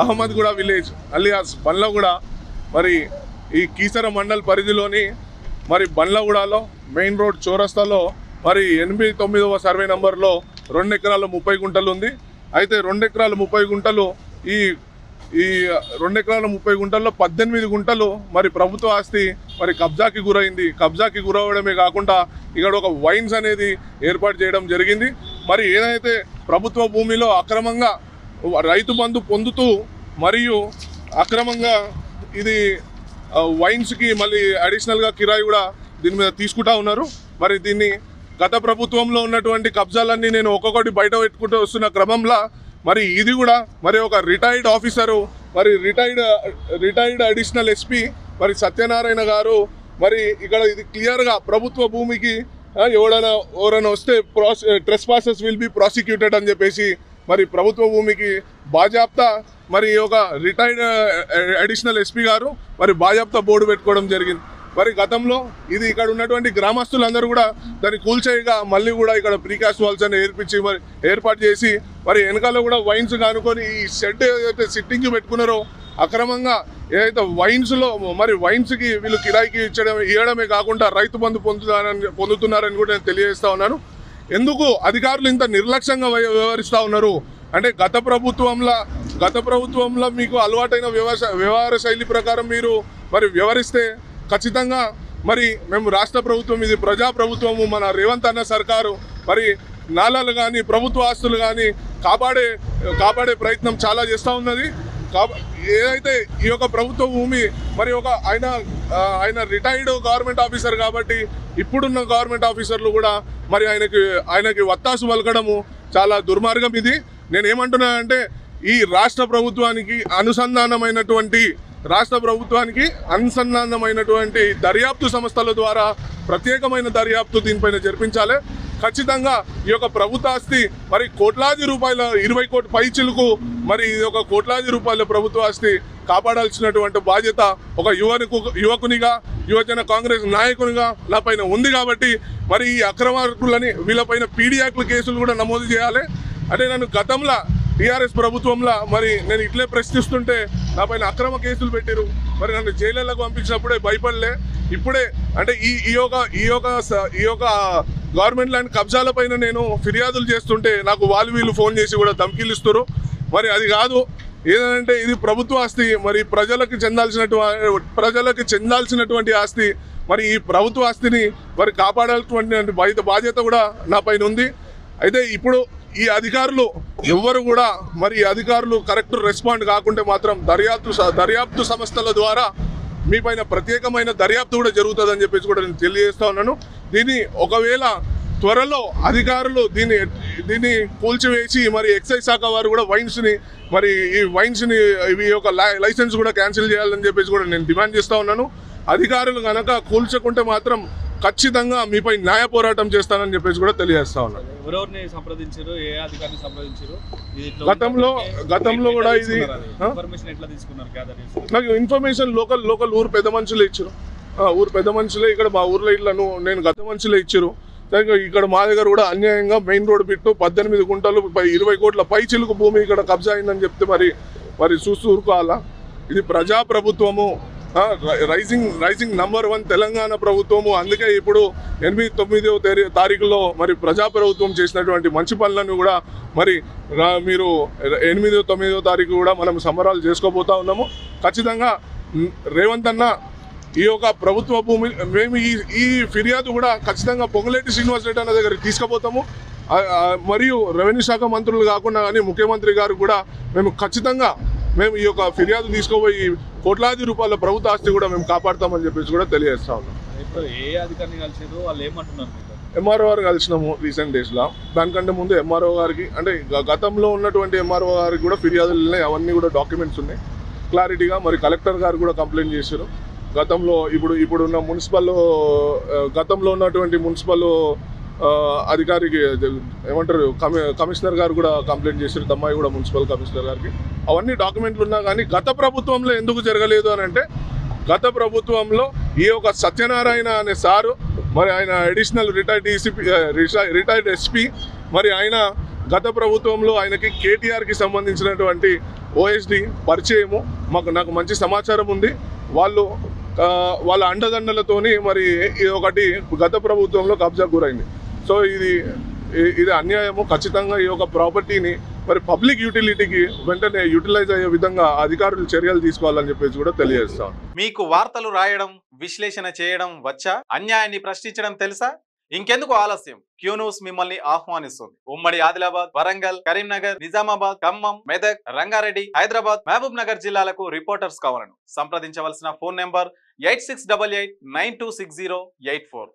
Ahmedguda village alias Bandlaguda మరి ఈ కీసర మండల్ పరిధిలోని మరి బండ్లగూడలో మెయిన్ రోడ్ చౌరస్తాలో మరి 89వ సర్వే నంబర్లో 2 ఎకరాల 30 గుంటలు ఉంది. అయితే 2 ఎకరాల 30 గుంటలు ఈ 2 ఎకరాల 30 గుంటల్లో 18 గుంటలు మరి ప్రభుత్వ ఆస్తి మరి కబ్జాకి గురైంది. కబ్జాకి గురవడమే కాకుండా ఇక్కడ ఒక వైన్స్ అనేది ఏర్పాటు చేయడం జరిగింది. మరి ఏదైతే ప్రభుత్వ భూమిలో అక్రమంగా రైతు బంధు పొందుతూ మరియు అక్రమంగా ఇది వైన్స్కి మళ్ళీ అడిషనల్గా కిరాయి కూడా దీని మీద తీసుకుంటా ఉన్నారు. మరి దీన్ని గత ప్రభుత్వంలో ఉన్నటువంటి కబ్జాలన్నీ నేను ఒక్కొక్కటి బయట పెట్టుకుంటూ వస్తున్న క్రమంలో మరి ఇది కూడా మరి ఒక రిటైర్డ్ ఆఫీసరు మరి రిటైర్డ్ అడిషనల్ ఎస్పీ మరి సత్యనారాయణ గారు మరి ఇక్కడ ఇది క్లియర్గా ప్రభుత్వ భూమికి ఎవరైనా వస్తే ట్రెస్పాసర్స్ విల్ బి ప్రాసిక్యూటెడ్ అని చెప్పేసి మరి ప్రభుత్వ భూమికి బాజాప్తా మరి ఒక రిటైర్డ్ అడిషనల్ ఎస్పీ గారు మరి బాజాప్తా బోర్డు పెట్టుకోవడం జరిగింది. మరి గతంలో ఇది ఇక్కడ ఉన్నటువంటి గ్రామస్తులందరూ కూడా దాన్ని కూల్చేయగా మళ్ళీ కూడా ఇక్కడ ప్రీకాస్ట్ వాల్స్ అని ఏర్పాటు చేసి మరి వెనకాల కూడా వైన్స్ కానుకొని ఈ షెడ్ ఏదైతే సిట్టింగ్ పెట్టుకున్నారో అక్రమంగా ఏదైతే వైన్స్లో మరి వైన్స్కి వీళ్ళు కిరాయికి ఇవ్వడమే కాకుండా రైతు బంధు పొందుతున్నారని కూడా నేను తెలియజేస్తా ఉన్నాను. ఎందుకు అధికారులు ఇంత నిర్లక్ష్యంగా వ్యవహరిస్తూ ఉన్నారు అంటే గత ప్రభుత్వంలో మీకు అలవాటైన వ్యవహార శైలి ప్రకారం మీరు మరి వ్యవహరిస్తే ఖచ్చితంగా మరి మేము రాష్ట్ర ప్రభుత్వం ఇది ప్రజాప్రభుత్వము మన రేవంత్ అన్న సర్కారు మరి నాలాలు కానీ ప్రభుత్వ ఆస్తులు కానీ కాపాడే ప్రయత్నం చాలా చేస్తూ ఉన్నది. ఏదైతే ఈ యొక్క ప్రభుత్వ భూమి మరి ఒక ఆయన రిటైర్డ్ గవర్నమెంట్ ఆఫీసర్ కాబట్టి ఇప్పుడున్న గవర్నమెంట్ ఆఫీసర్లు కూడా మరి ఆయనకి వత్తాసు పలకడము చాలా దుర్మార్గం. ఇది నేనేమంటున్నానంటే ఈ రాష్ట్ర ప్రభుత్వానికి అనుసంధానమైనటువంటి దర్యాప్తు సంస్థల ద్వారా ప్రత్యేకమైన దర్యాప్తు దీనిపైన జరిపించాలి. ఖచ్చితంగా ఈ యొక్క ప్రభుత్వ ఆస్తి మరి కోట్లాది రూపాయల 20 కోట్ల పైచిలకు మరి ఇది ఒక కోట్లాది రూపాయల ప్రభుత్వ ఆస్తి కాపాడాల్సినటువంటి బాధ్యత ఒక యువకునిగా యువజన కాంగ్రెస్ నాయకునిగా నా పైన ఉంది. కాబట్టి మరి ఈ అక్రమార్కులని వీళ్ళపైన పీడీ యాక్ట్ కేసులు కూడా నమోదు చేయాలి. అంటే నన్ను గతంలో టీఆర్ఎస్ ప్రభుత్వంలో మరి నేను ఇట్లే ప్రశ్నిస్తుంటే నా పైన అక్రమ కేసులు పెట్టారు. మరి నన్ను జైళ్ళకు పంపించినప్పుడే భయపడలే. ఇప్పుడే అంటే ఈ యొక్క గవర్నమెంట్ ల్యాండ్ కబ్జాల పైన నేను ఫిర్యాదులు చేస్తుంటే నాకు వీళ్ళు ఫోన్ చేసి కూడా ధమ్కీలు ఇస్తారు. మరి అది కాదు, ఏదంటే ఇది ప్రభుత్వ ఆస్తి, మరి ప్రజలకు చెందాల్సినటువంటి ఆస్తి. మరి ఈ ప్రభుత్వ ఆస్తిని మరి కాపాడాల్సినటువంటి బాధ్యత కూడా నా పైన ఉంది. అయితే ఇప్పుడు ఈ అధికారులు ఎవ్వరు కూడా మరి అధికారులు కరెక్ట్ రెస్పాండ్ కాకుంటే మాత్రం దర్యాప్తు సంస్థల ద్వారా మీ పైన ప్రత్యేకమైన దర్యాప్తు కూడా జరుగుతుందని చెప్పేసి కూడా నేను తెలియజేస్తా ఉన్నాను. దీన్ని ఒకవేళ త్వరలో అధికారులు దీన్ని కూల్చివేసి మరి ఎక్సైజ్ శాఖ వారు కూడా ఈ వైన్స్ని ఈ యొక్క లైసెన్స్ కూడా క్యాన్సిల్ చేయాలని చెప్పేసి కూడా నేను డిమాండ్ చేస్తూ ఉన్నాను. అధికారులు కనుక కూల్చకుంటే మాత్రం ఖచ్చితంగా మీపై న్యాయ పోరాటం చేస్తానని చెప్పేసి కూడా తెలియజేస్తా ఉన్నాను. గతంలో కూడా ఇది నాకు ఇన్ఫర్మేషన్ లోకల్ ఊరు పెద్ద మనుషులే ఇచ్చారు. ఇక్కడ మా ఊర్లో ఇళ్లను నేను గత మనుషులే ఇచ్చారు. ఇక్కడ మా దగ్గర కూడా అన్యాయంగా మెయిన్ రోడ్ బిట్టు 18 గుంటలు 20 కోట్ల పై చిలుకు భూమి ఇక్కడ కబ్జా అయిందని చెప్తే మరి చూస్తూ ఊరుకోవాలా? ఇది ప్రజాప్రభుత్వము, రైజింగ్ నంబర్ 1 తెలంగాణ ప్రభుత్వము. అందుకే ఇప్పుడు 8-9వ తారీఖులో మరి ప్రజాప్రభుత్వం చేసినటువంటి మంచి పనులను కూడా మరి మీరు 8-9వ తారీఖు కూడా మనం సంబరాలు చేసుకోబోతా ఉన్నాము. ఖచ్చితంగా రేవంత్ అన్న ఈ యొక్క ప్రభుత్వ భూమి మేము ఈ ఫిర్యాదు కూడా ఖచ్చితంగా పొంగులేటి శ్రీనివాస్ రెడ్డి అన్న దగ్గరికి తీసుకుపోతాము. మరియు రెవెన్యూ శాఖ మంత్రులు కాకుండా కానీ ముఖ్యమంత్రి గారు కూడా ఖచ్చితంగా మేము ఈ యొక్క ఫిర్యాదు తీసుకోబోయి కోట్లాది రూపాయల ప్రభుత్వ ఆస్తి కూడా మేము కాపాడుతామని చెప్పేసి కూడా తెలియజేస్తా ఉన్నాం. ఎంఆర్ఓ గారు కలిసినాము రీసెంట్ డేస్లో. దానికంటే ముందు ఎంఆర్ఓ గారికి అంటే గతంలో ఉన్నటువంటి ఎంఆర్ఓ గారికి కూడా ఫిర్యాదులు ఉన్నాయి, అవన్నీ కూడా డాక్యుమెంట్స్ ఉన్నాయి క్లారిటీగా. మరి కలెక్టర్ గారు కూడా కంప్లైంట్ చేశారు. గతంలో ఇప్పుడున్న గతంలో ఉన్నటువంటి మున్సిపల్ అధికారికి ఏమంటారు కమిషనర్ గారు కూడా కంప్లైంట్ చేశారు, దమ్మాయి కూడా మున్సిపల్ కమిషనర్ గారికి. అవన్నీ డాక్యుమెంట్లు ఉన్నా కానీ గత ప్రభుత్వంలో ఎందుకు జరగలేదు అని అంటే గత ప్రభుత్వంలో ఈ యొక్క సత్యనారాయణ అనే సారు మరి ఆయన అడిషనల్ రిటైర్డ్ ఎస్పీ మరి ఆయన గత ప్రభుత్వంలో ఆయనకి కేటీఆర్కి సంబంధించినటువంటి ఓఎస్డి పరిచయము, నాకు మంచి సమాచారం ఉంది. వాళ్ళ అండదండలతోని మరి ఇది ఒకటి గత ప్రభుత్వంలో కబ్జా గురైంది. సో ఇది అన్యాయము. ఖచ్చితంగా ఈ యొక్క ప్రాపర్టీని మరి పబ్లిక్ యూటిలిటీకి వెంటనే యూటిలైజ్ అయ్యే విధంగా అధికారులు చర్యలు తీసుకోవాలని చెప్పేసి కూడా తెలియజేస్తాం. మీకు వార్తలు రాయడం, విశ్లేషణ చేయడం వచ్చా? అన్యాయాన్ని ప్రశ్నించడం తెలుసా? ఇంకెందుకు ఆలస్యం? క్యూ న్యూస్ మిమ్మల్ని ఆహ్వానిస్తుంది. ఉమ్మడి ఆదిలాబాద్, వరంగల్, కరీంనగర్, నిజామాబాద్, ఖమ్మం, మెదక్, రంగారెడ్డి, హైదరాబాద్, మహబూబ్ నగర్ జిల్లాలకు రిపోర్టర్స్ కావాలను సంప్రదించవలసిన ఫోన్ నెంబర్ 8688926084.